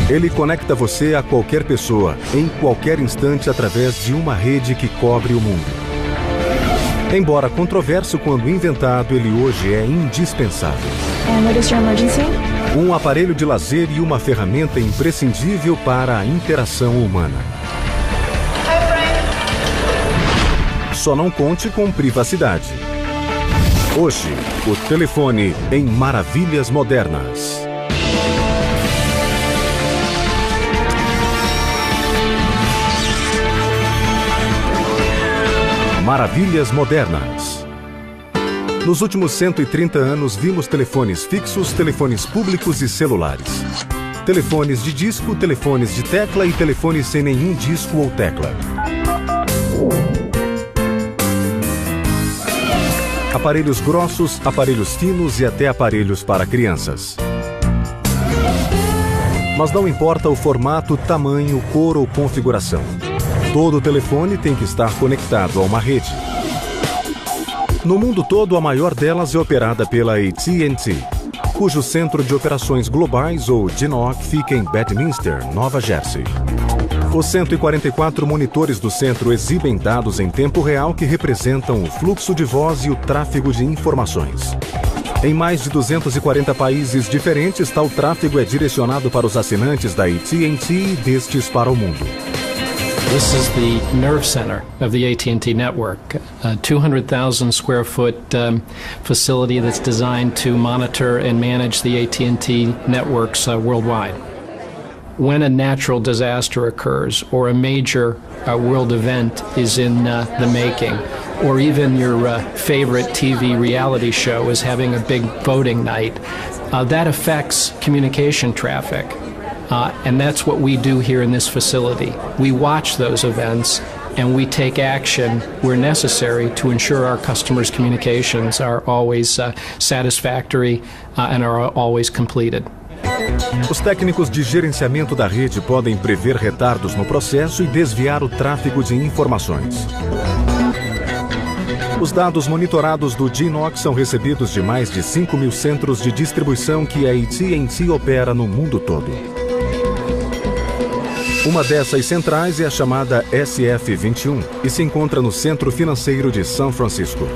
Ele conecta você a qualquer pessoa, em qualquer instante, através de uma rede que cobre o mundo. Embora controverso quando inventado, ele hoje é indispensável. And what is your emergency? Um aparelho de lazer e uma ferramenta imprescindível para a interação humana. Só não conte com privacidade. Hoje, o telefone em Maravilhas Modernas. Maravilhas Modernas. Nos últimos 130 anos, vimos telefones fixos, telefones públicos e celulares. Telefones de disco, telefones de tecla e telefones sem nenhum disco ou tecla. Aparelhos grossos, aparelhos finos e até aparelhos para crianças. Mas não importa o formato, tamanho, cor ou configuração. Todo telefone tem que estar conectado a uma rede. No mundo todo, a maior delas é operada pela AT&T, cujo centro de operações globais, ou DNOC, fica em Bedminster, Nova Jersey. Os 144 monitores do centro exibem dados em tempo real que representam o fluxo de voz e o tráfego de informações. Em mais de 240 países diferentes, tal tráfego é direcionado para os assinantes da AT&T e destes para o mundo. This is the nerve center of the AT&T network, a 200,000 square foot facility that's designed to monitor and manage the AT&T networks worldwide. When a natural disaster occurs or a major world event is in the making, or even your favorite TV reality show is having a big voting night, that affects communication traffic. And that's what we do here in this facility. We watch those events and we take action where necessary to ensure our customers' communications are always satisfactory and are always completed. Os técnicos de gerenciamento da rede podem prever retardos no processo e desviar o tráfego de informações. Os dados monitorados do DNOC são recebidos de mais de 5.000 centros de distribuição que a AT&T opera no mundo todo. Uma dessas centrais é a chamada SF21 e se encontra no centro financeiro de São Francisco.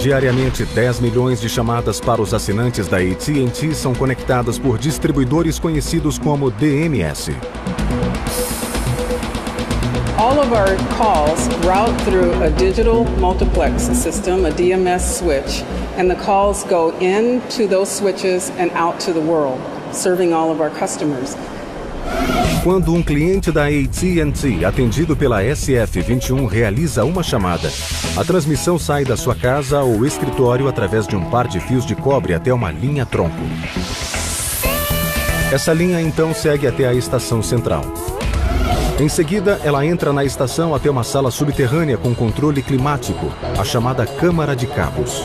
Diariamente, 10 milhões de chamadas para os assinantes da AT&T são conectadas por distribuidores conhecidos como DMS. All of our calls route through a digital multiplex system, a DMS switch, and the calls go into those switches and out to the world, serving all of our customers. Quando um cliente da AT&T, atendido pela SF21, realiza uma chamada, a transmissão sai da sua casa ou escritório através de um par de fios de cobre até uma linha tronco. Essa linha então segue até a estação central. Em seguida, ela entra na estação até uma sala subterrânea com controle climático, a chamada câmara de cabos.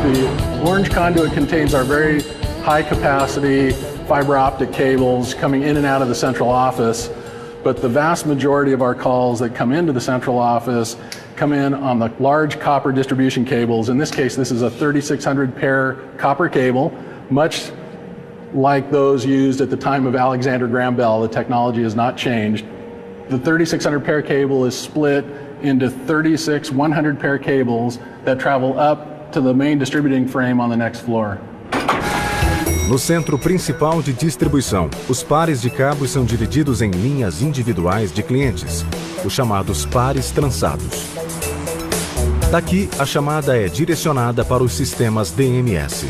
The orange conduit contains our very high capacity fiber optic cables coming in and out of the central office, but the vast majority of our calls that come into the central office come in on the large copper distribution cables. In this case, this is a 3,600 pair copper cable, much like those used at the time of Alexander Graham Bell. The technology has not changed. The 3,600 pair cable is split into 36 100 pair cables that travel up to the main distributing frame on the next floor. No centro principal de distribuição, os pares de cabos são divididos em linhas individuais de clientes, os chamados pares trançados. Daqui, a chamada é direcionada para os sistemas DMS.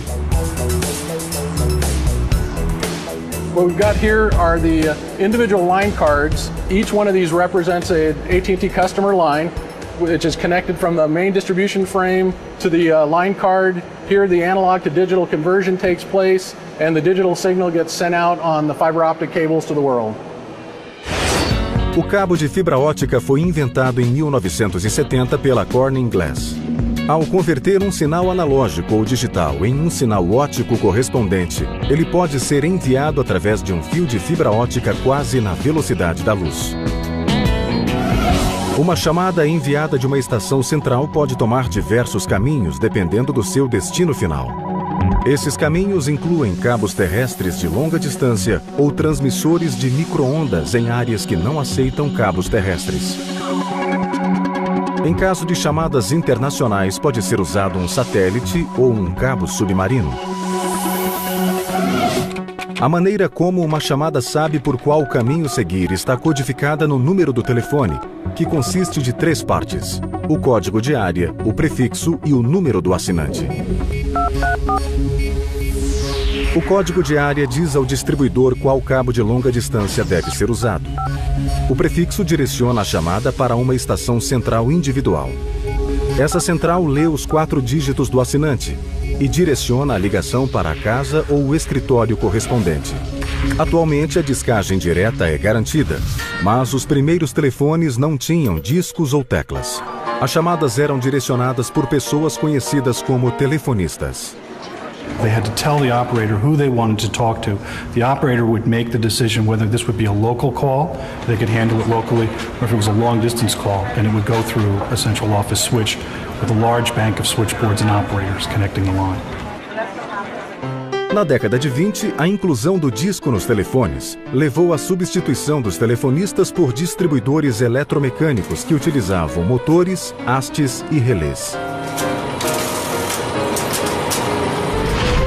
What we've got here are the individual line cards. Each one of these represents an AT&T customer line, which is connected from the main distribution frame to the line card. Here, the analog to digital conversion takes place, and the digital signal gets sent out on the fiber optic cables to the world. O cabo de fibra ótica foi inventado em 1970 pela Corning Glass. Ao converter um sinal analógico ou digital em um sinal óptico correspondente, ele pode ser enviado através de um fio de fibra ótica quase na velocidade da luz. Uma chamada enviada de uma estação central pode tomar diversos caminhos dependendo do seu destino final. Esses caminhos incluem cabos terrestres de longa distância ou transmissores de micro-ondas em áreas que não aceitam cabos terrestres. Em caso de chamadas internacionais, pode ser usado um satélite ou um cabo submarino. A maneira como uma chamada sabe por qual caminho seguir está codificada no número do telefone, que consiste de 3 partes: o código de área, o prefixo e o número do assinante. O código de área diz ao distribuidor qual cabo de longa distância deve ser usado. O prefixo direciona a chamada para uma estação central individual. Essa central lê os 4 dígitos do assinante e direciona a ligação para a casa ou o escritório correspondente. Atualmente, a discagem direta é garantida, mas os primeiros telefones não tinham discos ou teclas. As chamadas eram direcionadas por pessoas conhecidas como telefonistas. They had to tell the operator who they wanted to talk to. The operator would make the decision whether this would be a local call, they could handle it locally, or if it was a long-distance call, and it would go through a central office switch with a large bank of switchboards and operators connecting the line. Na década de 20, a inclusão do disco nos telefones levou à substituição dos telefonistas por distribuidores eletromecânicos que utilizavam motores, hastes e relés.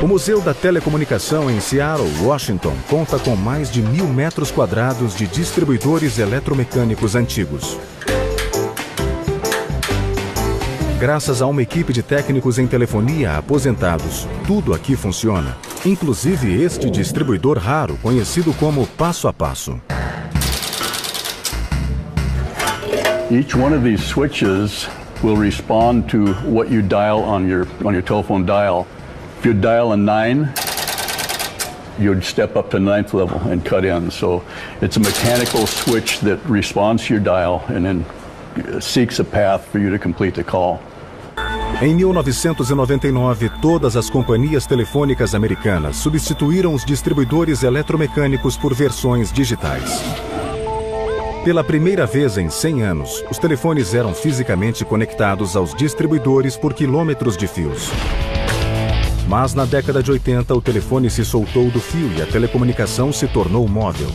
O Museu da Telecomunicação em Seattle, Washington, conta com mais de 1.000 metros quadrados de distribuidores eletromecânicos antigos. Graças a uma equipe de técnicos em telefonia aposentados, tudo aqui funciona, inclusive este distribuidor raro conhecido como passo a passo. Each one of these switches will respond to what you dial on your telephone dial. If you dial a 9, you'd step up to 9th level and cut in. So it's a mechanical switch that responds to your dial and then seeks a path for you to complete the call. Em 1999, todas as companhias telefônicas americanas substituíram os distribuidores eletromecânicos por versões digitais. Pela primeira vez em 100 anos, os telefones eram fisicamente conectados aos distribuidores por quilômetros de fios. Mas na década de 80, o telefone se soltou do fio e a telecomunicação se tornou móvel.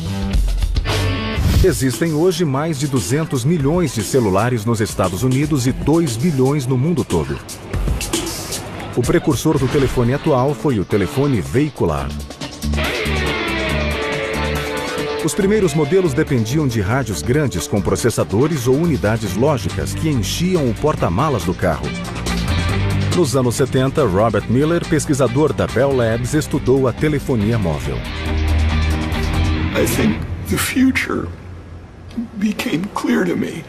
Existem hoje mais de 200 milhões de celulares nos Estados Unidos e 2 bilhões no mundo todo. O precursor do telefone atual foi o telefone veicular. Os primeiros modelos dependiam de rádios grandes com processadores ou unidades lógicas que enchiam o porta-malas do carro. Nos anos 70, Robert Miller, pesquisador da Bell Labs, estudou a telefonia móvel. I think the future became clear to me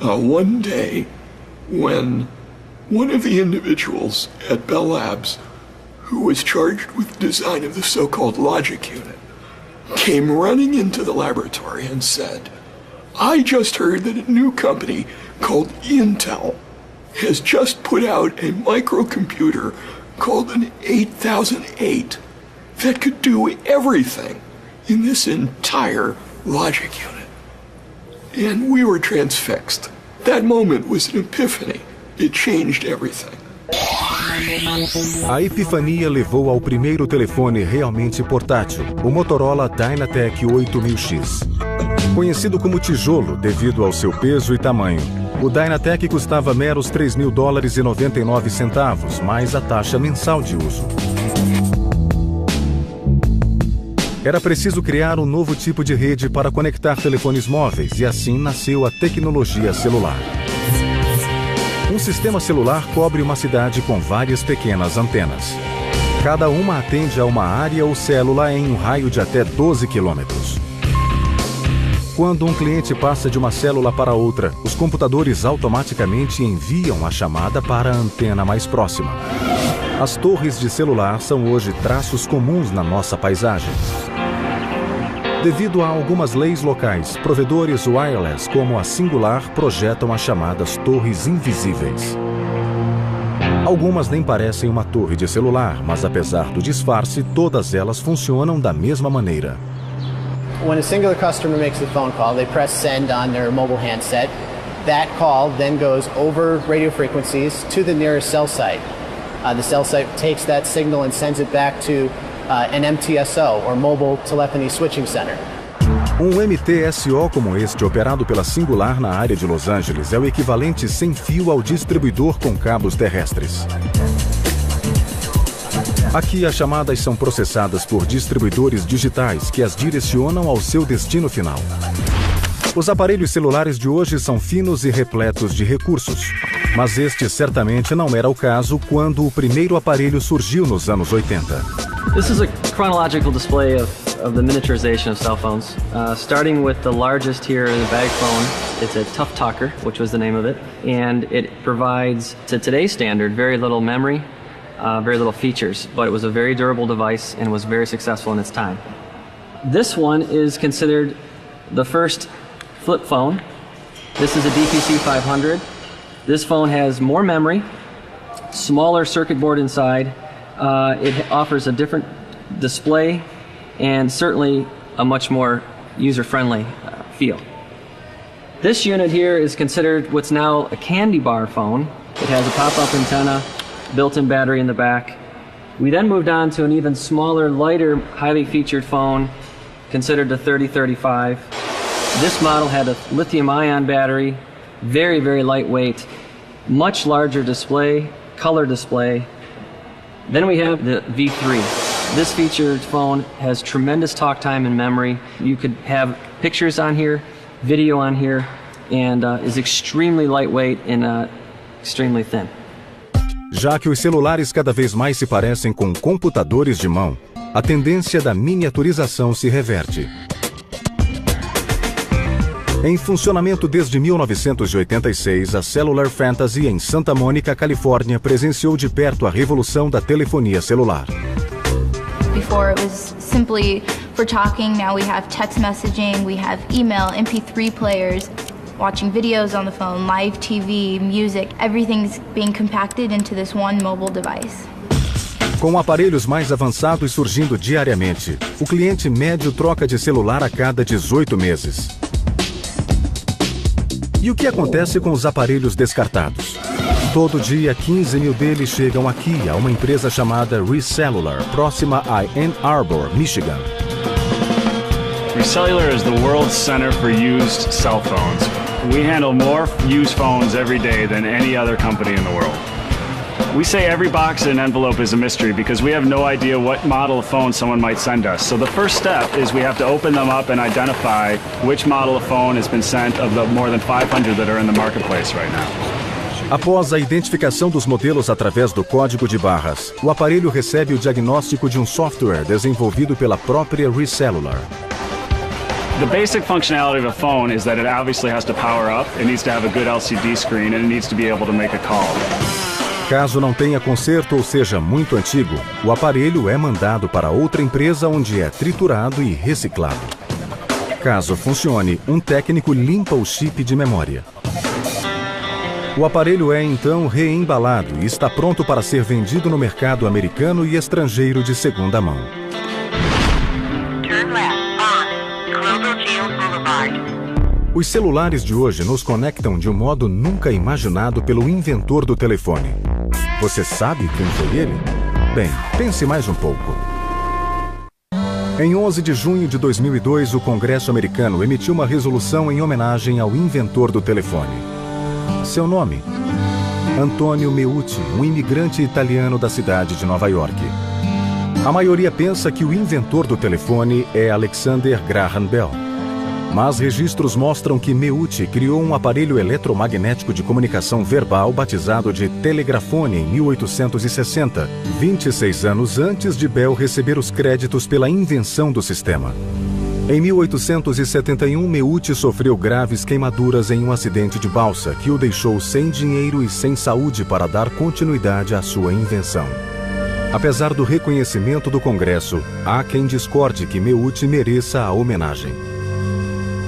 one day when one of the individuals at Bell Labs who was charged with design of the so-called logic unit came running into the laboratory and said, "I just heard that a new company called Intel has just put out a microcomputer called an 8008 that could do everything in this entire logic unit." And we were transfixed. That moment was an epiphany. It changed everything. A epifania levou ao primeiro telefone realmente portátil, o Motorola Dynatec 8000X. Conhecido como tijolo devido ao seu peso e tamanho, o Dynatec custava meros $3.099, mais a taxa mensal de uso. Era preciso criar um novo tipo de rede para conectar telefones móveis e assim nasceu a tecnologia celular. Um sistema celular cobre uma cidade com várias pequenas antenas. Cada uma atende a uma área ou célula em um raio de até 12 quilômetros. Quando um cliente passa de uma célula para outra, os computadores automaticamente enviam a chamada para a antena mais próxima. As torres de celular são hoje traços comuns na nossa paisagem. Devido a algumas leis locais, provedores wireless como a Singular projetam as chamadas torres invisíveis. Algumas nem parecem uma torre de celular, mas apesar do disfarce, todas elas funcionam da mesma maneira. When a Singular customer makes a phone call, they press send on their mobile handset. That call then goes over radio frequencies to the nearest cell site. The cell site takes that signal and sends it back to an MTSO, or Mobile Telephony Switching Center. MTSO como este, operado pela Singular na área de Los Angeles, é o equivalente sem fio ao distribuidor com cabos terrestres. Aqui as chamadas são processadas por distribuidores digitais que as direcionam ao seu destino final. Os aparelhos celulares de hoje são finos e repletos de recursos, mas este certamente não era o caso quando o primeiro aparelho surgiu nos anos 80. This is a chronological display of the miniaturization of cell phones. Starting with the largest here, the bag phone. It's a Tough Talker, which was the name of it, and it provides, to today's standard, very little memory, very little features, but it was a very durable device and was very successful in its time. This one is considered the first flip phone. This is a DPC 500. This phone has more memory, smaller circuit board inside. It offers a different display and certainly a much more user-friendly feel. This unit here is considered what's now a candy bar phone. It has a pop-up antenna, built-in battery in the back. We then moved on to an even smaller, lighter, highly featured phone, considered the 3035. This model had a lithium-ion battery, very, very lightweight, much larger display, color display. Then we have the V3. This featured phone has tremendous talk time and memory. You could have pictures on here, video on here, and is extremely lightweight and extremely thin. Já que os celulares cada vez mais se parecem com computadores de mão, a tendência da miniaturização se reverte. Em funcionamento desde 1986, a Cellular Fantasy em Santa Mônica, Califórnia, presenciou de perto a revolução da telefonia celular. Before it was simply for talking, now we have text messaging, we have email, MP3 players, watching videos on the phone, live TV, music, everything's being compacted into this one mobile device. Com aparelhos mais avançados surgindo diariamente, o cliente médio troca de celular a cada 18 meses. E o que acontece com os aparelhos descartados? Todo dia, 15 mil deles chegam aqui a uma empresa chamada Recellular, próxima a Ann Arbor, Michigan. Recellular is the world's center for used cell phones. We handle more used phones every day than any other company in the world. We say every box and envelope is a mystery because we have no idea what model of phone someone might send us. So the first step is we have to open them up and identify which model of phone has been sent of the more than 500 that are in the marketplace right now. Após a identificação dos modelos através do código de barras, o aparelho recebe o diagnóstico de um software desenvolvido pela própria Recellular. The basic functionality of a phone is that it obviously has to power up, it needs to have a good LCD screen, and it needs to be able to make a call. Caso não tenha conserto ou seja muito antigo, o aparelho é mandado para outra empresa onde é triturado e reciclado. Caso funcione, um técnico limpa o chip de memória. O aparelho é então reembalado e está pronto para ser vendido no mercado americano e estrangeiro de segunda mão. Os celulares de hoje nos conectam de um modo nunca imaginado pelo inventor do telefone. Você sabe quem foi ele? Bem, pense mais um pouco. Em 11 de junho de 2002, o Congresso americano emitiu uma resolução em homenagem ao inventor do telefone. Seu nome? Antonio Meucci, um imigrante italiano da cidade de Nova York. A maioria pensa que o inventor do telefone é Alexander Graham Bell. Mas registros mostram que Meucci criou um aparelho eletromagnético de comunicação verbal batizado de telegrafone em 1860, 26 anos antes de Bell receber os créditos pela invenção do sistema. Em 1871, Meucci sofreu graves queimaduras em um acidente de balsa que o deixou sem dinheiro e sem saúde para dar continuidade à sua invenção. Apesar do reconhecimento do Congresso, há quem discorde que Meucci mereça a homenagem.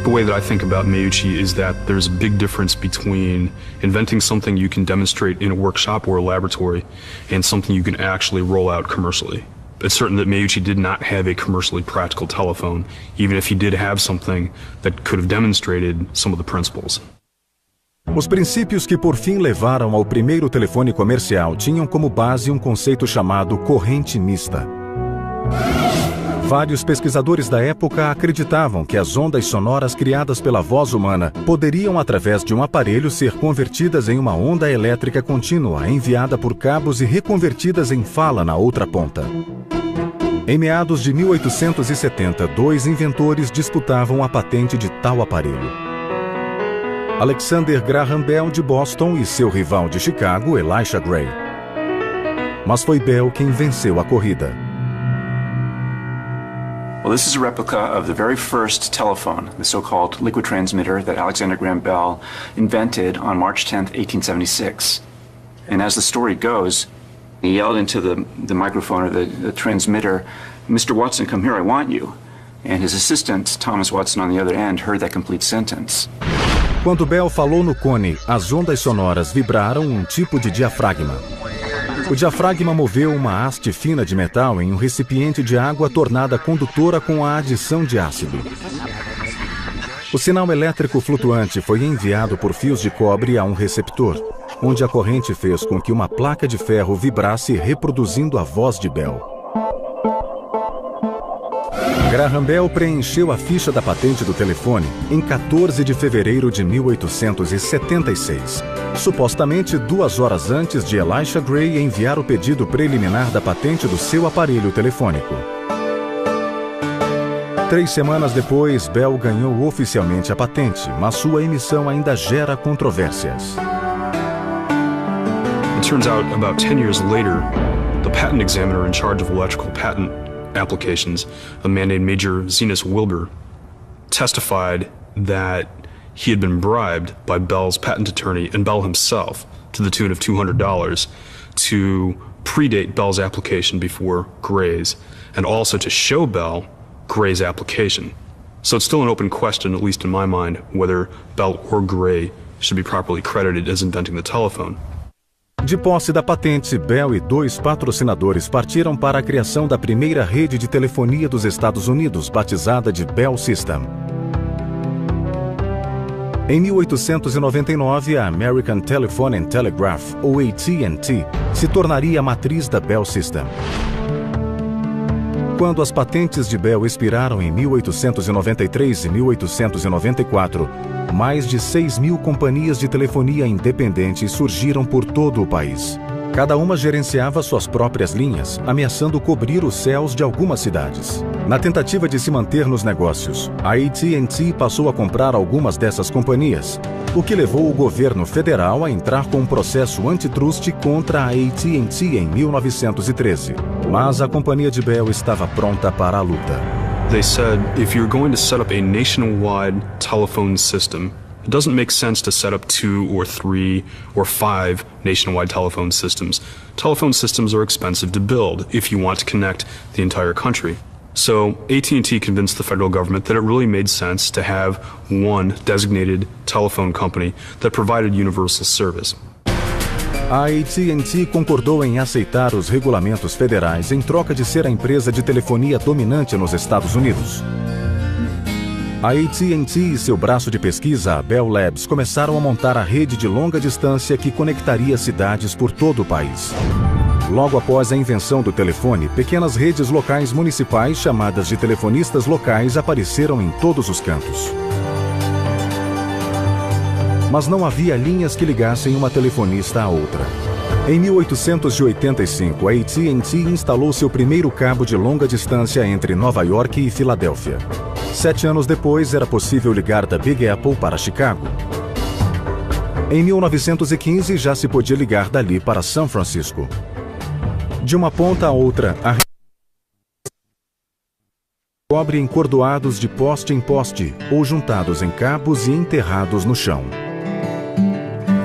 The way that I think about Meucci is that there's a big difference between inventing something you can demonstrate in a workshop or a laboratory and something you can actually roll out commercially. It's certain that Meucci did not have a commercially practical telephone, even if he did have something that could have demonstrated some of the principles. Os princípios que por fim levaram ao primeiro telefone comercial tinham como base um conceito chamado corrente mista. Vários pesquisadores da época acreditavam que as ondas sonoras criadas pela voz humana poderiam, através de um aparelho, ser convertidas em uma onda elétrica contínua, enviada por cabos e reconvertidas em fala na outra ponta. Em meados de 1870, dois inventores disputavam a patente de tal aparelho: Alexander Graham Bell, de Boston, e seu rival de Chicago, Elisha Gray. Mas foi Bell quem venceu a corrida. Well, this is a replica of the very first telephone, the so-called liquid transmitter that Alexander Graham Bell invented on March 10th, 1876. And as the story goes, he yelled into the microphone or the transmitter, "Mr. Watson, come here, I want you." And his assistant, Thomas Watson, on the other end, heard that complete sentence. Quando Bell falou no cone, as ondas sonoras vibraram um tipo de diafragma. O diafragma moveu uma haste fina de metal em um recipiente de água tornada condutora com a adição de ácido. O sinal elétrico flutuante foi enviado por fios de cobre a um receptor, onde a corrente fez com que uma placa de ferro vibrasse, reproduzindo a voz de Bell. Graham Bell preencheu a ficha da patente do telefone em 14 de fevereiro de 1876, supostamente 2 horas antes de Elisha Gray enviar o pedido preliminar da patente do seu aparelho telefônico. 3 semanas depois, Bell ganhou oficialmente a patente, mas sua emissão ainda gera controvérsias. It turns out, about 10 years later, the patent examiner in charge of electrical patent applications, a man named Major Zenas Wilbur, testified that he had been bribed by Bell's patent attorney and Bell himself to the tune of $200 to predate Bell's application before Gray's, and also to show Bell Gray's application. So it's still an open question, at least in my mind, whether Bell or Gray should be properly credited as inventing the telephone. De posse da patente, Bell e 2 patrocinadores partiram para a criação da primeira rede de telefonia dos Estados Unidos, batizada de Bell System. Em 1899, a American Telephone and Telegraph, ou AT&T, se tornaria a matriz da Bell System. Quando as patentes de Bell expiraram em 1893 e 1894, mais de 6.000 companhias de telefonia independentes surgiram por todo o país. Cada uma gerenciava suas próprias linhas, ameaçando cobrir os céus de algumas cidades. Na tentativa de se manter nos negócios, a AT&T passou a comprar algumas dessas companhias, o que levou o governo federal a entrar com um processo antitruste contra a AT&T em 1913. Mas a companhia de Bell estava pronta para a luta. They said, if you're going to set up a nationwide telephone system, it doesn't make sense to set up 2 or 3 or 5 nationwide telephone systems. Telephone systems are expensive to build if you want to connect the entire country. So AT&T convinced the federal government that it really made sense to have one designated telephone company that provided universal service. A AT&T concordou em aceitar os regulamentos federais em troca de ser a empresa de telefonia dominante nos Estados Unidos. A AT&T e seu braço de pesquisa, a Bell Labs, começaram a montar a rede de longa distância que conectaria cidades por todo o país. Logo após a invenção do telefone, pequenas redes locais municipais chamadas de telefonistas locais apareceram em todos os cantos. Mas não havia linhas que ligassem uma telefonista à outra. Em 1885, a AT&T instalou seu primeiro cabo de longa distância entre Nova York e Filadélfia. 7 anos depois, era possível ligar da Big Apple para Chicago. Em 1915, já se podia ligar dali para São Francisco. De uma ponta a outra, a rede cobre encordoados de poste em poste, ou juntados em cabos e enterrados no chão.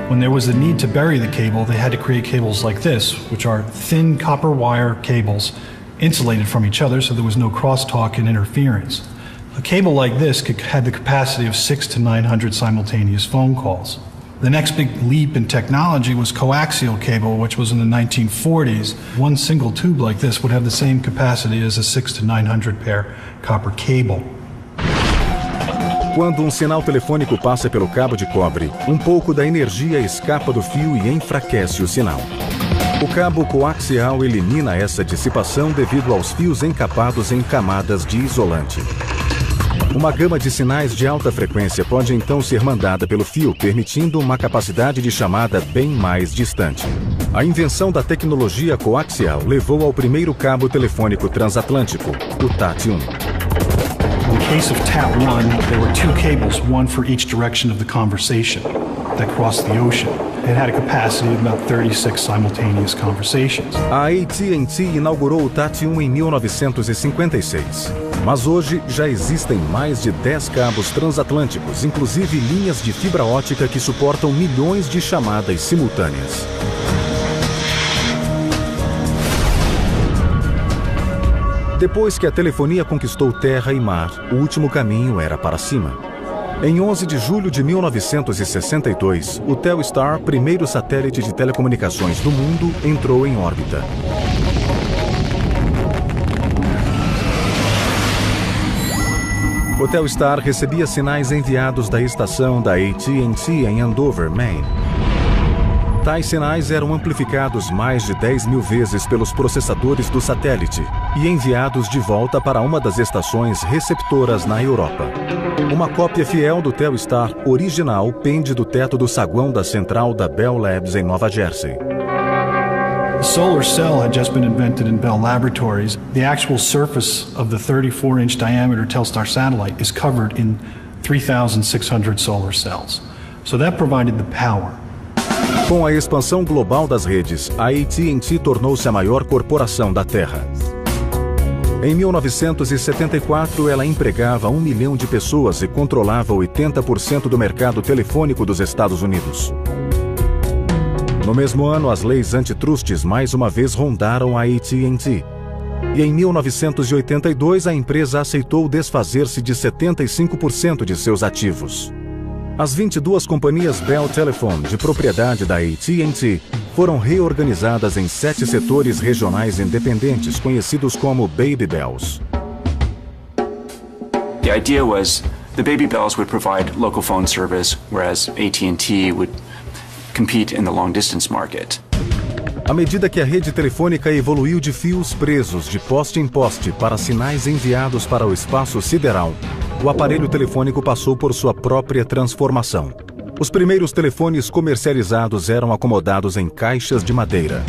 When there was a need to bury the cable, they had to create cables like this, which are thin copper wire cables insulated from each other so there was no crosstalk and interference. A cable like this had the capacity of 600 to 900 simultaneous phone calls. The next big leap in technology was coaxial cable, which was in the 1940s. One single tube like this would have the same capacity as a 600 to 900 pair copper cable. Quando um sinal telefônico passa pelo cabo de cobre, um pouco da energia escapa do fio e enfraquece o sinal. O cabo coaxial elimina essa dissipação devido aos fios encapados em camadas de isolante. Uma gama de sinais de alta frequência pode então ser mandada pelo fio, permitindo uma capacidade de chamada bem mais distante. A invenção da tecnologia coaxial levou ao primeiro cabo telefônico transatlântico, o TAT-1. In the case of TAT-1, there were two cables, one for each direction of the conversation that crossed the ocean. It had a capacity of about 36 simultaneous conversations. A AT&T inaugurou o TAT-1 em 1956. Mas hoje já existem mais de 10 cabos transatlânticos, inclusive linhas de fibra ótica que suportam milhões de chamadas simultâneas. Depois que a telefonia conquistou terra e mar, o último caminho era para cima. Em 11 de julho de 1962, o Telstar, primeiro satélite de telecomunicações do mundo, entrou em órbita. O Telstar recebia sinais enviados da estação da AT&T em Andover, Maine. Tais sinais eram amplificados mais de 10.000 vezes pelos processadores do satélite e enviados de volta para uma das estações receptoras na Europa. Uma cópia fiel do Telstar original pende do teto do saguão da central da Bell Labs em Nova Jersey. The solar cell had just been invented in Bell Laboratories. The actual surface of the 34-inch diameter Telstar satellite is covered in 3,600 solar cells. So that provided the power. Com a expansão global das redes, a AT&T tornou-se a maior corporação da Terra. Em 1974, ela empregava 1 milhão de pessoas e controlava 80% do mercado telefônico dos Estados Unidos. No mesmo ano, as leis antitrustes mais uma vez rondaram a AT&T. E em 1982, a empresa aceitou desfazer-se de 75% de seus ativos. As 22 companhias Bell Telephone, de propriedade da AT&T, foram reorganizadas em 7 setores regionais independentes, conhecidos como Baby Bells. The idea was the Baby Bells would provide local phone service, whereas AT&T would compete in the long-distance market. À medida que a rede telefônica evoluiu de fios presos de poste em poste para sinais enviados para o espaço sideral, o aparelho telefônico passou por sua própria transformação. Os primeiros telefones comercializados eram acomodados em caixas de madeira.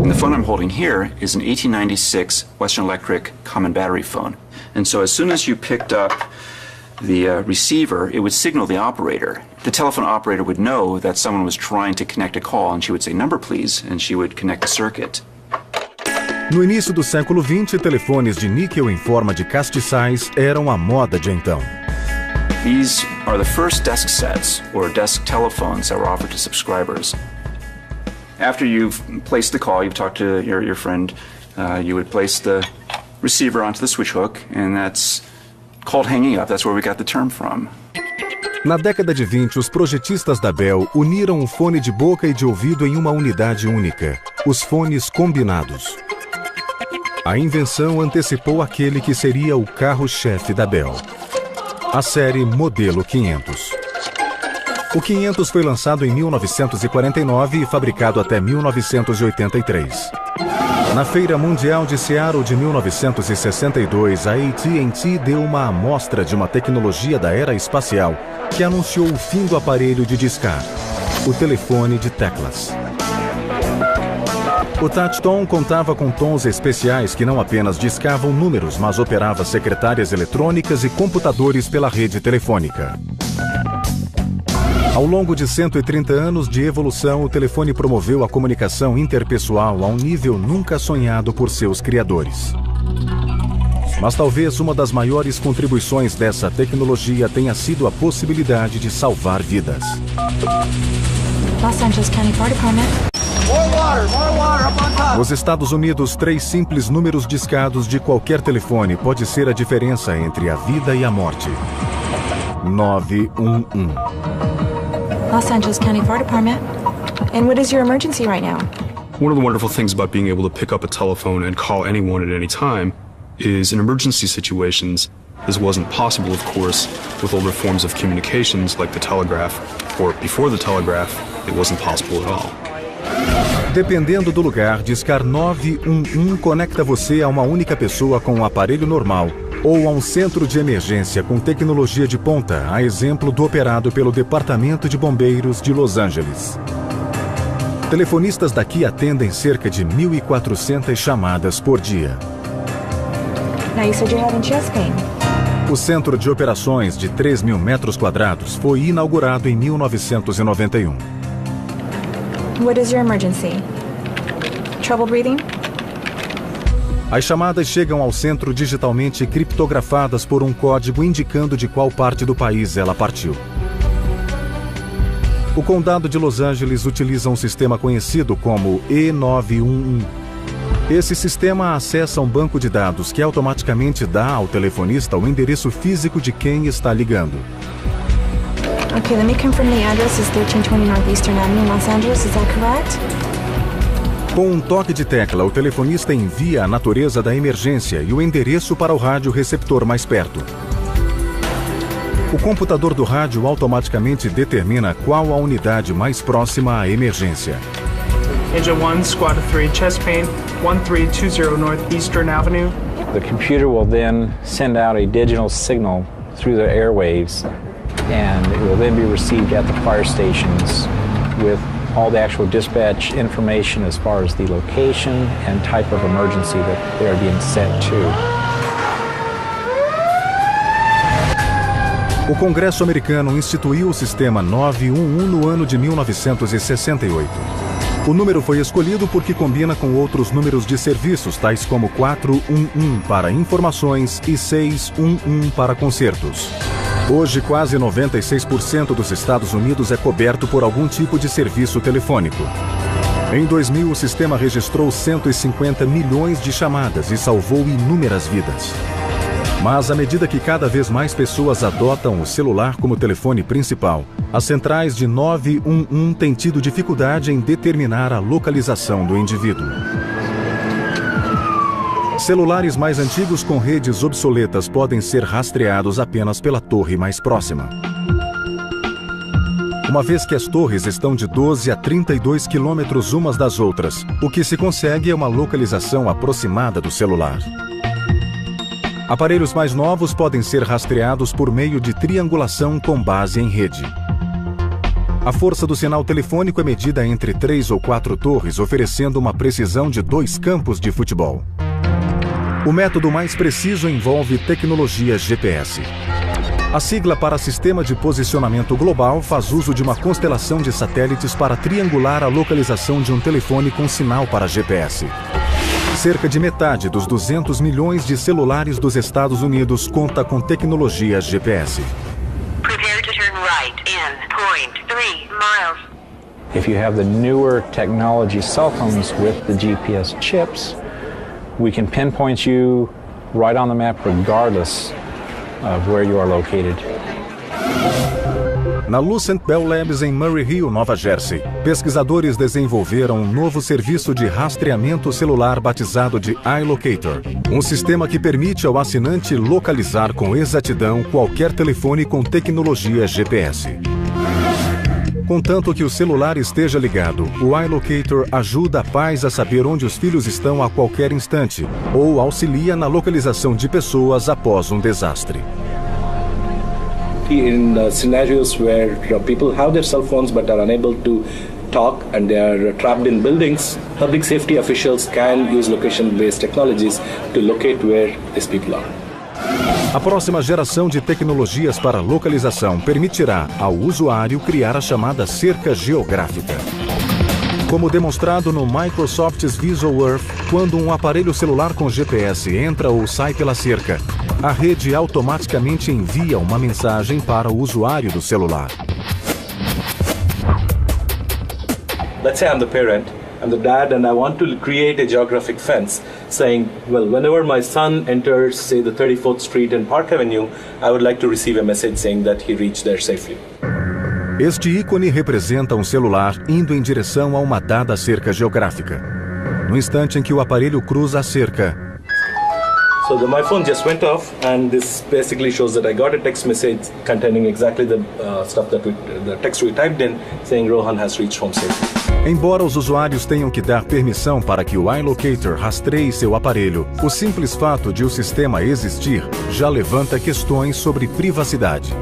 And the phone I'm holding here is an 1896 Western Electric common battery phone. And so as soon as you picked up the receiver, it would signal the operator. The telephone operator would know that someone was trying to connect a call, and she would say, "Number, please," and she would connect the circuit. No início do século XX, telefones de níquel em forma de castiçais eram a moda de então. These are the first desk sets, or desk telephones, that were offered to subscribers. After you've placed the call, you've talked to your friend, you would place the receiver onto the switch hook, and that's called hanging up. That's where we got the term from. Na década de 20, os projetistas da Bell uniram o fone de boca e de ouvido em uma unidade única, os fones combinados. A invenção antecipou aquele que seria o carro-chefe da Bell, a série Modelo 500. O 500 foi lançado em 1949 e fabricado até 1983. Na Feira Mundial de Seattle de 1962, a AT&T deu uma amostra de uma tecnologia da era espacial que anunciou o fim do aparelho de discar, o telefone de teclas. O touch-tone contava com tons especiais que não apenas discavam números, mas operava secretárias eletrônicas e computadores pela rede telefônica. Ao longo de 130 anos de evolução, o telefone promoveu a comunicação interpessoal a um nível nunca sonhado por seus criadores. Mas talvez uma das maiores contribuições dessa tecnologia tenha sido a possibilidade de salvar vidas. Los Angeles County Fire Department. More water, up on top. Nos Estados Unidos, 3 simples números discados de qualquer telefone pode ser a diferença entre a vida e a morte. 911. Los Angeles County Fire Department. And what is your emergency right now? One of the wonderful things about being able to pick up a telephone and call anyone at any time is in emergency situations, This wasn't possible, of course, with older forms of communications like the telegraph, or before the telegraph, it wasn't possible at all. Dependendo do lugar, discar 911 conecta você a uma única pessoa com um aparelho normal ou a um centro de emergência com tecnologia de ponta, a exemplo do operado pelo Departamento de Bombeiros de Los Angeles. Telefonistas daqui atendem cerca de 1.400 chamadas por dia. Now you said you're having chest pain. O centro de operações de 3.000 metros quadrados foi inaugurado em 1991. What is your emergency? Trouble breathing? As chamadas chegam ao centro digitalmente criptografadas por um código indicando de qual parte do país ela partiu. O condado de Los Angeles utiliza um sistema conhecido como E911. Esse sistema acessa um banco de dados que automaticamente dá ao telefonista o endereço físico de quem está ligando. Okay, let me confirm the address is 1320 Northeastern Avenue, Los Angeles. Is that correct? Com um toque de tecla, o telefonista envia a natureza da emergência e o endereço para o rádio receptor mais perto. O computador do rádio automaticamente determina qual a unidade mais próxima à emergência. Engine 1, Squad 3, chest pain, 1320 Northeastern Avenue. The computer will then send out a digital signal through the airwaves, and it will then be received at the fire stations with all the actual dispatch information as far as the location and type of emergency that they are being sent to. O Congresso americano instituiu o sistema 911 no ano de 1968. O número foi escolhido porque combina com outros números de serviços, tais como 411 para informações e 611 para concertos. Hoje, quase 96% dos Estados Unidos é coberto por algum tipo de serviço telefônico. Em 2000, o sistema registrou 150 milhões de chamadas e salvou inúmeras vidas. Mas, à medida que cada vez mais pessoas adotam o celular como telefone principal, as centrais de 911 têm tido dificuldade em determinar a localização do indivíduo. Celulares mais antigos com redes obsoletas podem ser rastreados apenas pela torre mais próxima. Uma vez que as torres estão de 12 a 32 quilômetros umas das outras, o que se consegue é uma localização aproximada do celular. Aparelhos mais novos podem ser rastreados por meio de triangulação com base em rede. A força do sinal telefônico é medida entre 3 ou 4 torres, oferecendo uma precisão de 2 campos de futebol. O método mais preciso envolve tecnologia GPS. A sigla para Sistema de Posicionamento Global faz uso de uma constelação de satélites para triangular a localização de um telefone com sinal para GPS. Cerca de metade dos 200 milhões de celulares dos Estados Unidos conta com tecnologia GPS. Prepare to turn right in 0.3 miles. If you have the newer technology cell phones with the GPS chips, we can pinpoint you right on the map regardless of where you are located. Na Lucent Bell Labs em Murray Hill, Nova Jersey, pesquisadores desenvolveram um novo serviço de rastreamento celular batizado de iLocator, um sistema que permite ao assinante localizar com exatidão qualquer telefone com tecnologia GPS. Contanto que o celular esteja ligado, o iLocator ajuda pais a saber onde os filhos estão a qualquer instante ou auxilia na localização de pessoas após um desastre. In scenarios where people have their cell phones but are unable to talk and they are trapped in buildings, public safety officials can use location-based technologies to locate where these people are. A próxima geração de tecnologias para localização permitirá ao usuário criar a chamada cerca geográfica. Como demonstrado no Microsoft's Visual Earth, quando um aparelho celular com GPS entra ou sai pela cerca, a rede automaticamente envia uma mensagem para o usuário do celular. Let's say I'm the parent, I'm the dad, and I want to create a geographic fence saying, well, whenever my son enters, say, the 34th Street and Park Avenue, I would like to receive a message saying that he reached there safely. Este ícone representa um celular indo em direção a uma dada cerca geográfica. No instante em que o aparelho cruza a cerca, So my phone just went off, and this basically shows that I got a text message containing exactly the the text we typed in, saying Rohan has reached home safely. Embora os usuários tenham que dar permissão para que o iLocator rastreie seu aparelho, o simples fato de o sistema existir já levanta questões sobre privacidade.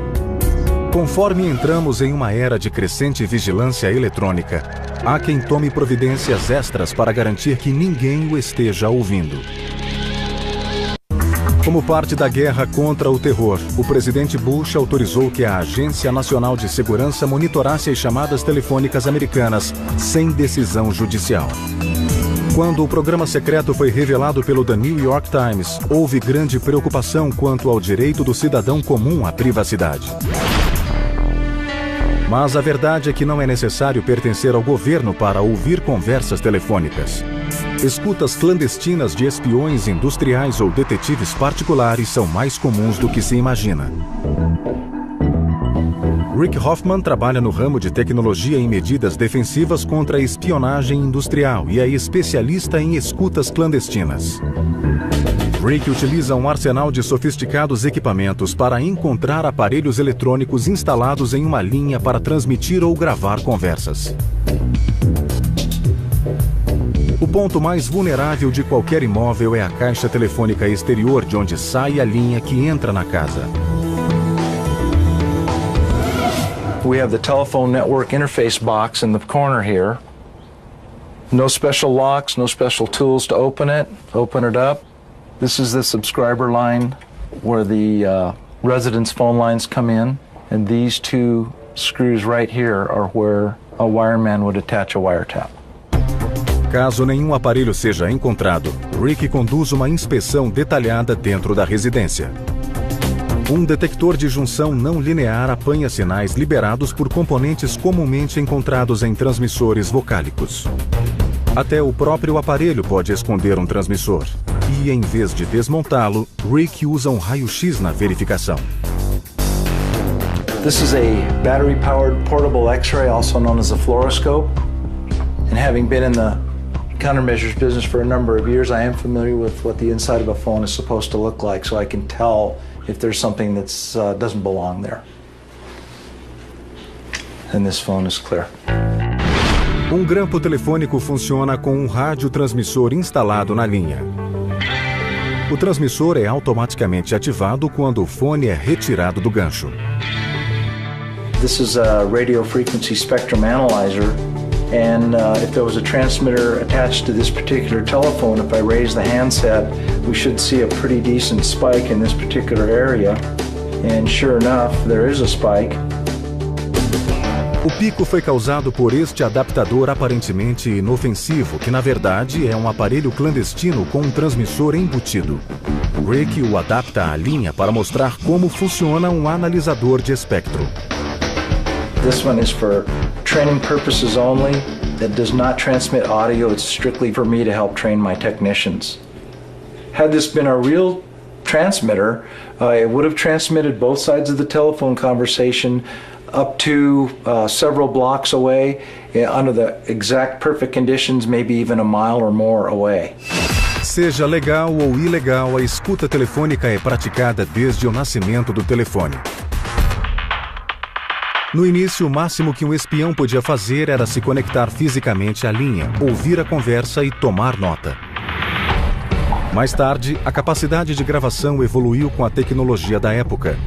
Conforme entramos em uma era de crescente vigilância eletrônica, há quem tome providências extras para garantir que ninguém o esteja ouvindo. Como parte da guerra contra o terror, o presidente Bush autorizou que a Agência Nacional de Segurança monitorasse as chamadas telefônicas americanas sem decisão judicial. Quando o programa secreto foi revelado pelo The New York Times, houve grande preocupação quanto ao direito do cidadão comum à privacidade. Mas a verdade é que não é necessário pertencer ao governo para ouvir conversas telefônicas. Escutas clandestinas de espiões industriais ou detetives particulares são mais comuns do que se imagina. Rick Hoffman trabalha no ramo de tecnologia em medidas defensivas contra a espionagem industrial e é especialista em escutas clandestinas. Rick utiliza um arsenal de sofisticados equipamentos para encontrar aparelhos eletrônicos instalados em uma linha para transmitir ou gravar conversas. O ponto mais vulnerável de qualquer imóvel é a caixa telefônica exterior de onde sai a linha que entra na casa. We have the telephone network interface box in the corner here. No special locks, no special tools to open it up. This is the subscriber line where the residence phone lines come in, and these two screws right here are where a wireman would attach a wiretap. Caso nenhum aparelho seja encontrado, Rick conduz uma inspeção detalhada dentro da residência. Um detector de junção não linear apanha sinais liberados por componentes comumente encontrados em transmissores vocálicos. Até o próprio aparelho pode esconder um transmissor. E, em vez de desmontá-lo, Rick usa um raio-x na verificação. This is a battery-powered portable X-ray, also known as a fluoroscope. And having been in the countermeasures business for a number of years, I am familiar with what the inside of a phone is supposed to look like, so I can tell if there's something that doesn't belong there. And this phone is clear. Um grampo telefônico funciona com um radiotransmissor instalado na linha. O transmissor é automaticamente ativado quando o fone é retirado do gancho. This is a radio frequency spectrum analyzer. And if there was a transmitter attached to this particular telephone, if I raise the handset, we should see a pretty decent spike in this particular area. And sure enough, there is a spike. O pico foi causado por este adaptador aparentemente inofensivo, que na verdade é um aparelho clandestino com um transmissor embutido. Rick o adapta à linha para mostrar como funciona um analisador de espectro. This one is for training purposes only. It does not transmit audio. It's strictly for me to help train my technicians. Had this been a real transmitter, it would have transmitted both sides of the telephone conversation up to several blocks away, under the exact perfect conditions, maybe even a mile or more away. Seja legal ou ilegal, a escuta telefônica é praticada desde o nascimento do telefone. No início, o máximo que um espião podia fazer era se conectar fisicamente à linha, ouvir a conversa e tomar nota. Mais tarde, a capacidade de gravação evoluiu com a tecnologia da época.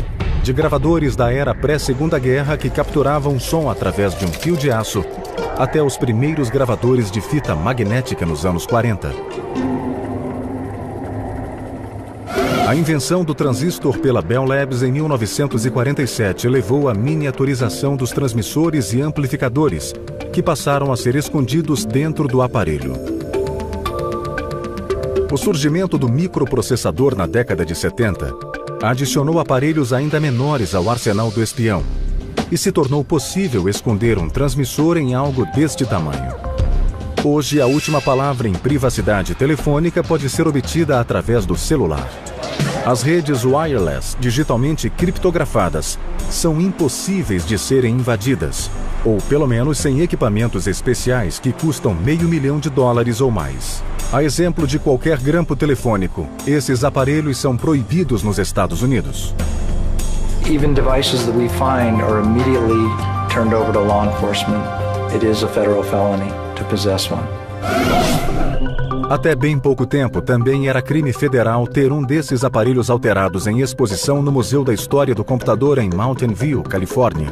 De gravadores da era pré-Segunda Guerra que capturavam som através de um fio de aço, até os primeiros gravadores de fita magnética nos anos 40. A invenção do transistor pela Bell Labs em 1947 levou à miniaturização dos transmissores e amplificadores, que passaram a ser escondidos dentro do aparelho. O surgimento do microprocessador na década de 70 adicionou aparelhos ainda menores ao arsenal do espião e se tornou possível esconder um transmissor em algo deste tamanho. Hoje, a última palavra em privacidade telefônica pode ser obtida através do celular. As redes wireless, digitalmente criptografadas, são impossíveis de serem invadidas, ou pelo menos sem equipamentos especiais que custam $500 mil ou mais. A exemplo de qualquer grampo telefônico, esses aparelhos são proibidos nos Estados Unidos. Even devices that we find are immediately turned over to law enforcement. It is a federal felony to possess one. Até bem pouco tempo, também era crime federal ter um desses aparelhos alterados em exposição no Museu da História do Computador em Mountain View, Califórnia.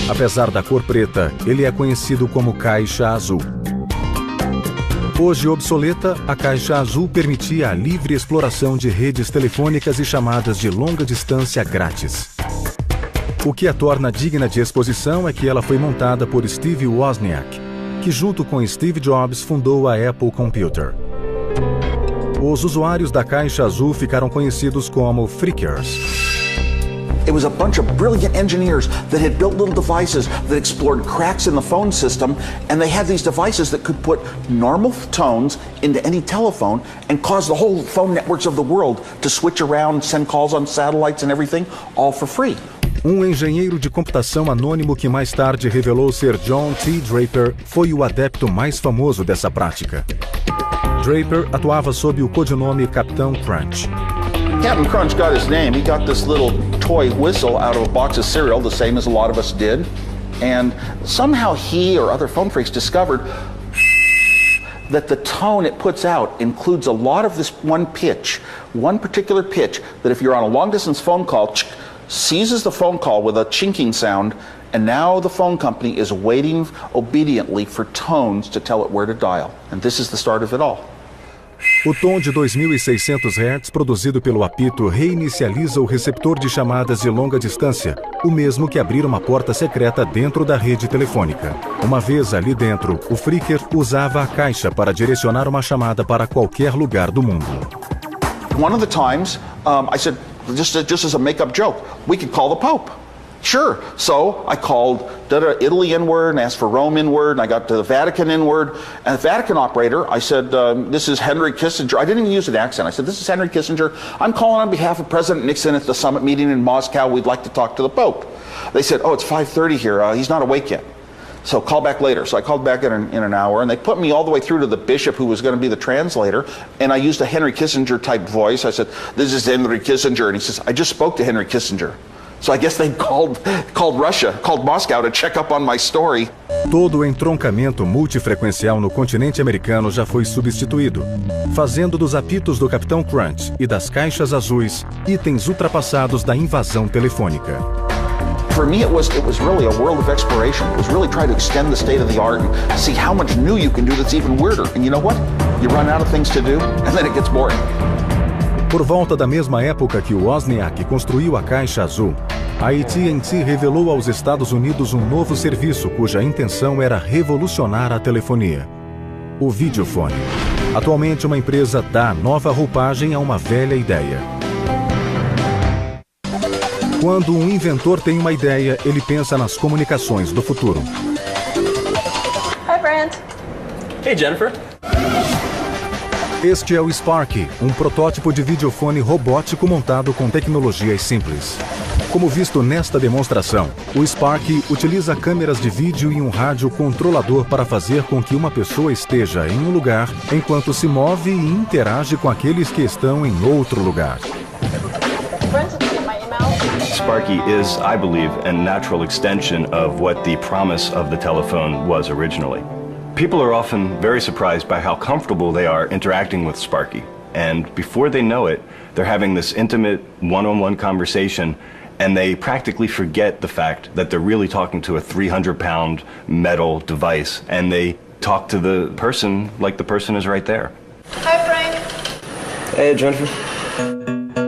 Apesar da cor preta, ele é conhecido como caixa azul. Hoje obsoleta, a caixa azul permitia a livre exploração de redes telefônicas e chamadas de longa distância grátis. O que a torna digna de exposição é que ela foi montada por Steve Wozniak, que junto com Steve Jobs fundou a Apple Computer. Os usuários da caixa azul ficaram conhecidos como Phreakers. It was a bunch of brilliant engineers that had built little devices that explored cracks in the phone system, and they had these devices that could put normal tones into any telephone and cause the whole phone networks of the world to switch around, send calls on satellites and everything, all for free. Um engenheiro de computação anônimo que mais tarde revelou ser John T. Draper foi o adepto mais famoso dessa prática. Draper atuava sob o codinome Capitão Crunch. Captain Crunch got his name. He got this little toy whistle out of a box of cereal, the same as a lot of us did. And somehow he or other phone freaks discovered that the tone it puts out includes a lot of this one pitch, one particular pitch, that if you're on a long-distance phone call, seizes the phone call with a chinking sound, and now the phone company is waiting obediently for tones to tell it where to dial. And this is the start of it all. O tom de 2.600 Hz produzido pelo apito reinicializa o receptor de chamadas de longa distância, o mesmo que abrir uma porta secreta dentro da rede telefônica. Uma vez ali dentro, o phreaker usava a caixa para direcionar uma chamada para qualquer lugar do mundo. One of the times, I said, just as a make-up joke, we could call the Pope. Sure. So I called Italy inward and asked for Rome inward, and I got to the Vatican inward. And the Vatican operator, I said, this is Henry Kissinger. I didn't even use an accent. I said, this is Henry Kissinger. I'm calling on behalf of President Nixon at the summit meeting in Moscow. We'd like to talk to the Pope. They said, oh, it's 5:30 here. He's not awake yet. So call back later. So I called back in an hour, and they put me all the way through to the bishop who was going to be the translator, and I used a Henry Kissinger type voice. I said, this is Henry Kissinger. And he says, I just spoke to Henry Kissinger. So I guess they called Russia, called Moscow to check up on my story. Todo o entroncamento multifrequencial no continente americano já foi substituído, fazendo dos apitos do Capitão Crunch e das caixas azuis itens ultrapassados da invasão telefônica. For me, it was really a world of exploration. It was really trying to extend the state of the art and see how much new you can do that's even weirder. And you know what? You run out of things to do, and then it gets boring. Por volta da mesma época que o Wozniak construiu a caixa azul, a AT&T revelou aos Estados Unidos um novo serviço cuja intenção era revolucionar a telefonia: o videofone. Atualmente, uma empresa dá nova roupagem a uma velha ideia. Quando um inventor tem uma ideia, ele pensa nas comunicações do futuro. Hi, Brent. Hey, Jennifer. Este é o Sparky, um protótipo de videofone robótico montado com tecnologias simples. Como visto nesta demonstração, o Sparky utiliza câmeras de vídeo e um rádio controlador para fazer com que uma pessoa esteja em um lugar enquanto se move e interage com aqueles que estão em outro lugar. Sparky is, I believe, a natural extension of what the promise of the telephone was originally. People are often very surprised by how comfortable they are interacting with Sparky. And before they know it, they're having this intimate, one-on-one conversation, and they practically forget the fact that they're really talking to a 300-pound metal device, and they talk to the person like the person is right there. Hi, Frank. Hey, Jennifer.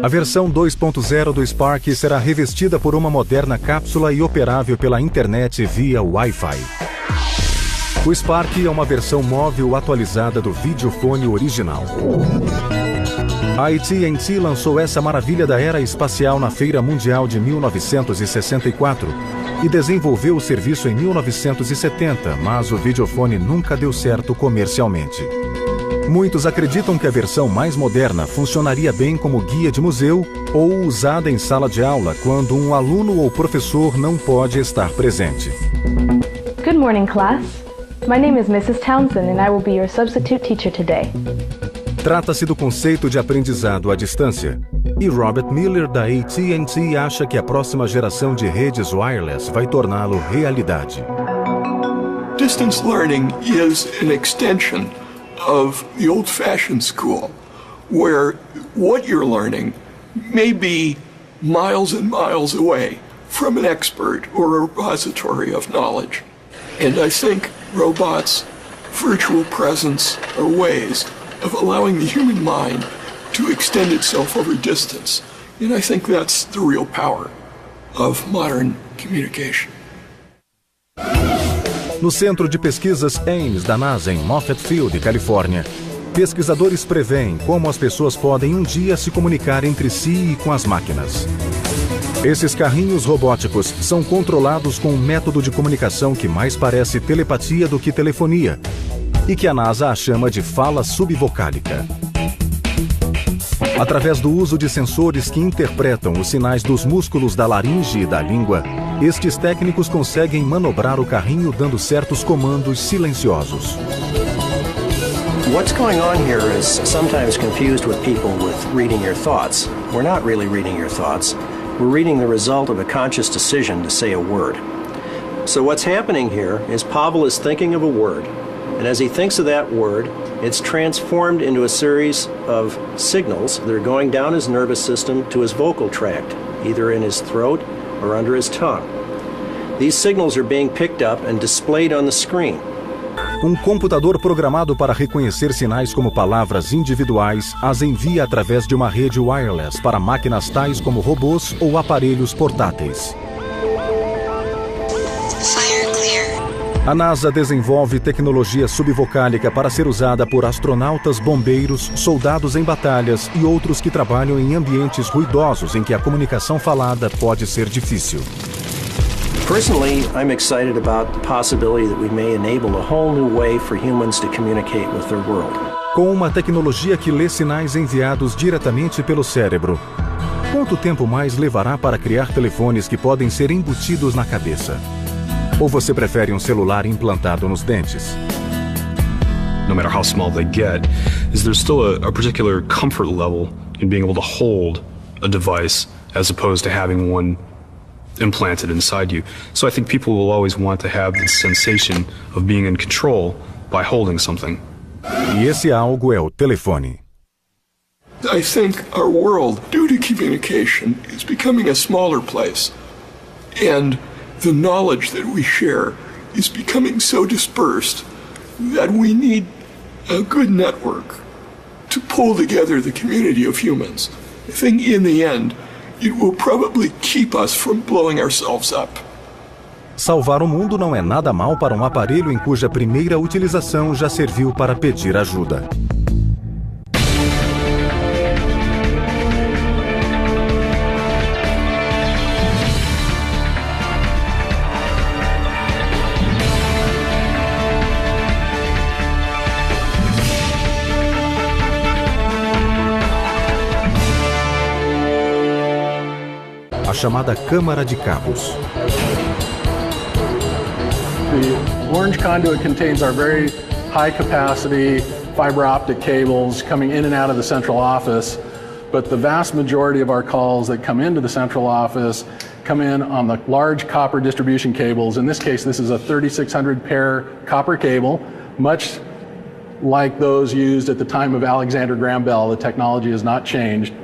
A versão 2.0 do Sparky será revestida por uma moderna cápsula e operável pela internet via Wi-Fi. O Sparky é uma versão móvel atualizada do videofone original. A AT&T lançou essa maravilha da era espacial na Feira Mundial de 1964 e desenvolveu o serviço em 1970, mas o videofone nunca deu certo comercialmente. Muitos acreditam que a versão mais moderna funcionaria bem como guia de museu ou usada em sala de aula quando um aluno ou professor não pode estar presente. Good morning, class. My name is Mrs. Townsend and I will be your substitute teacher today. Trata-se do conceito de aprendizado à distância. E Robert Miller, da AT&T, acha que a próxima geração de redes wireless vai torná-lo realidade. Distance learning is an extension of the old-fashioned school, where what you're learning may be miles and miles away from an expert or a repository of knowledge. And I think robots, virtual presence, are ways of allowing the human mind to extend itself over distance. And I think that's the real power of modern communication. No Centro de Pesquisas Ames da NASA, em Moffett Field, Califórnia, pesquisadores preveem como as pessoas podem um dia se comunicar entre si e com as máquinas. Esses carrinhos robóticos são controlados com um método de comunicação que mais parece telepatia do que telefonia, e que a NASA chama de fala subvocálica. Através do uso de sensores que interpretam os sinais dos músculos da laringe e da língua, estes técnicos conseguem manobrar o carrinho dando certos comandos silenciosos. What's going on here is sometimes confused with people with reading your thoughts. We're not really reading your thoughts. We're reading the result of a conscious decision to say a word. So what's happening here is Pavel is thinking of a word, and as he thinks of that word, it's transformed into a series of signals that are going down his nervous system to his vocal tract, either in his throat or under his tongue. These signals are being picked up and displayed on the screen. Um computador programado para reconhecer sinais como palavras individuais as envia através de uma rede wireless para máquinas tais como robôs ou aparelhos portáteis. A NASA desenvolve tecnologia subvocálica para ser usada por astronautas, bombeiros, soldados em batalhas e outros que trabalham em ambientes ruidosos em que a comunicação falada pode ser difícil. Personally, I'm excited about the possibility that we may enable a whole new way for humans to communicate with their world. Com uma tecnologia que lê sinais enviados diretamente pelo cérebro, quanto tempo mais levará para criar telefones que podem ser embutidos na cabeça? Ou você prefere um celular implantado nos dentes? No matter how small they get, is there still a particular comfort level in being able to hold a device as opposed to having one implanted inside you. So I think people will always want to have the sensation of being in control by holding something. E esse algo é o telefone. I think our world, due to communication, is becoming a smaller place. And the knowledge that we share is becoming so dispersed that we need a good network to pull together the community of humans. I think in the end, it will probably keep us from blowing ourselves up. Salvar o mundo não é nada mal para um aparelho em cuja primeira utilização já serviu para pedir ajuda. A chamada câmara de cabos. The orange conduit contains our very high capacity fiber optic cables coming in and out of the central office, but the vast majority of our calls that come into the central office come in on the large copper distribution cables. In this case, this is a 3600 pair copper cable, much like those used at the time of Alexander Graham Bell. The technology has not changed.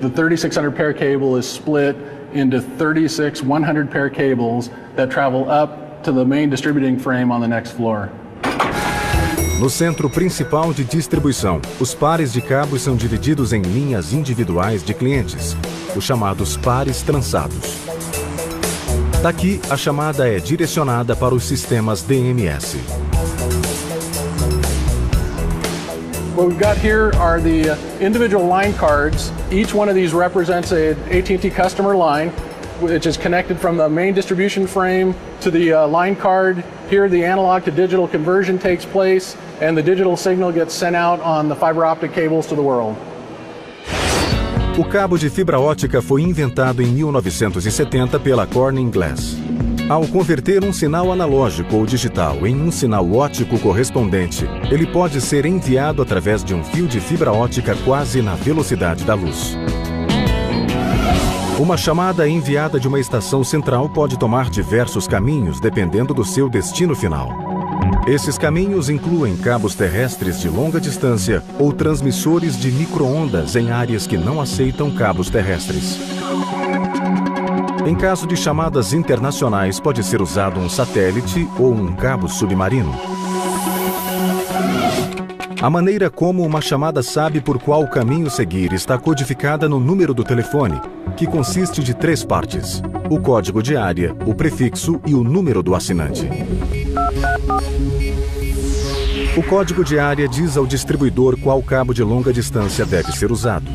The 3600 pair cable is split into 36 100 pair cables that travel up to the main distributing frame on the next floor. No centro principal de distribuição, os pares de cabos são divididos em linhas individuais de clientes, os chamados pares trançados. Daqui, a chamada é direcionada para os sistemas DMS. What we've got here are the individual line cards. Each one of these represents an AT&T customer line, which is connected from the main distribution frame to the line card. Here, the analog to digital conversion takes place, and the digital signal gets sent out on the fiber optic cables to the world. O cabo de fibra ótica foi inventado em 1970 pela Corning Glass. Ao converter um sinal analógico ou digital em um sinal óptico correspondente, ele pode ser enviado através de um fio de fibra ótica quase na velocidade da luz. Uma chamada enviada de uma estação central pode tomar diversos caminhos dependendo do seu destino final. Esses caminhos incluem cabos terrestres de longa distância ou transmissores de micro-ondas em áreas que não aceitam cabos terrestres. Em caso de chamadas internacionais, pode ser usado um satélite ou um cabo submarino. A maneira como uma chamada sabe por qual caminho seguir está codificada no número do telefone, que consiste de 3 partes: o código de área, o prefixo e o número do assinante. O código de área diz ao distribuidor qual cabo de longa distância deve ser usado.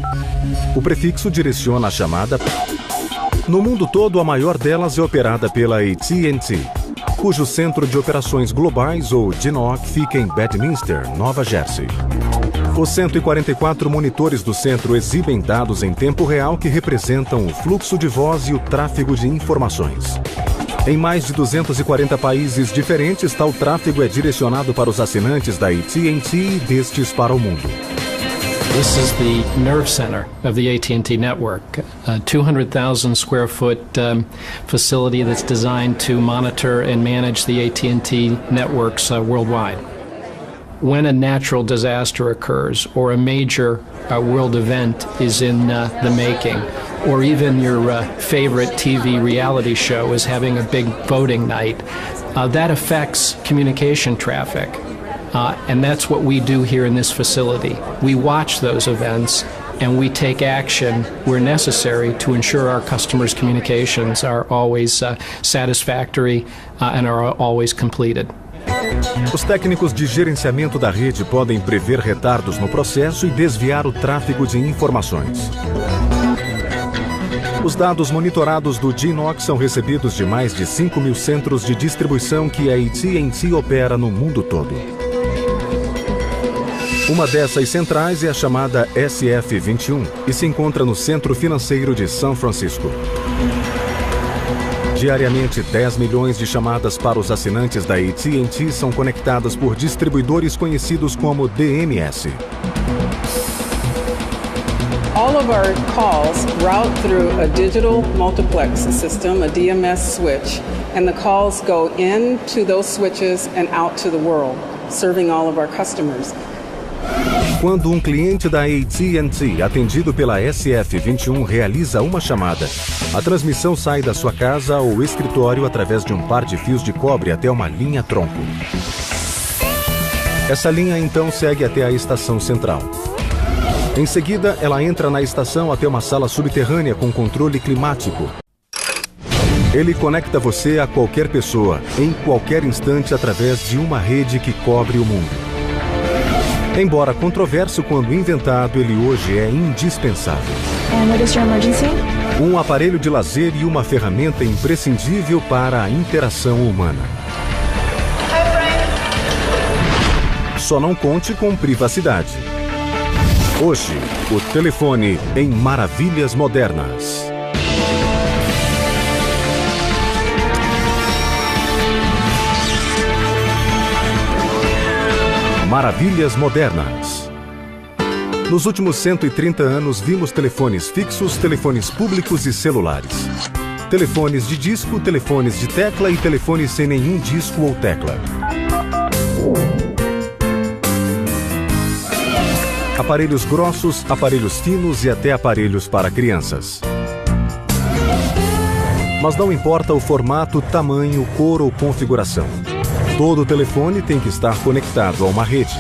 O prefixo direciona a chamada. No mundo todo, a maior delas é operada pela AT&T, cujo centro de operações globais, ou DNOC, fica em Bedminster, Nova Jersey. Os 144 monitores do centro exibem dados em tempo real que representam o fluxo de voz e o tráfego de informações. Em mais de 240 países diferentes, tal tráfego é direcionado para os assinantes da AT&T e destes para o mundo. This is the nerve center of the AT&T network, a 200,000 square foot facility that's designed to monitor and manage the AT&T networks worldwide. When a natural disaster occurs or a major world event is in the making, or even your favorite TV reality show is having a big voting night, that affects communication traffic. And that's what we do here in this facility. We watch those events and we take action where necessary to ensure our customers' communications are always satisfactory and are always completed. Os técnicos de gerenciamento da rede podem prever retardos no processo e desviar o tráfego de informações. Os dados monitorados do DNOC são recebidos de mais de 5.000 centros de distribuição que a AT&T opera no mundo todo. Uma dessas centrais é a chamada SF-21 e se encontra no centro financeiro de São Francisco. Diariamente, 10 milhões de chamadas para os assinantes da AT&T são conectadas por distribuidores conhecidos como DMS. All of our calls route through a digital multiplex system, a DMS switch, and the calls go into those switches and out to the world, serving all of our customers. Quando um cliente da AT&T, atendido pela SF-21, realiza uma chamada, a transmissão sai da sua casa ou escritório através de um par de fios de cobre até uma linha tronco. Essa linha então segue até a estação central. Em seguida, ela entra na estação até uma sala subterrânea com controle climático. Ele conecta você a qualquer pessoa, em qualquer instante, através de uma rede que cobre o mundo. Embora controverso quando inventado, ele hoje é indispensável. And what is your emergency? Um aparelho de lazer e uma ferramenta imprescindível para a interação humana. Só não conte com privacidade. Hoje, o telefone em Maravilhas Modernas. Maravilhas Modernas. Nos últimos 130 anos, vimos telefones fixos, telefones públicos e celulares. Telefones de disco, telefones de tecla e telefones sem nenhum disco ou tecla. Aparelhos grossos, aparelhos finos e até aparelhos para crianças. Mas não importa o formato, tamanho, cor ou configuração. Todo telefone tem que estar conectado a uma rede.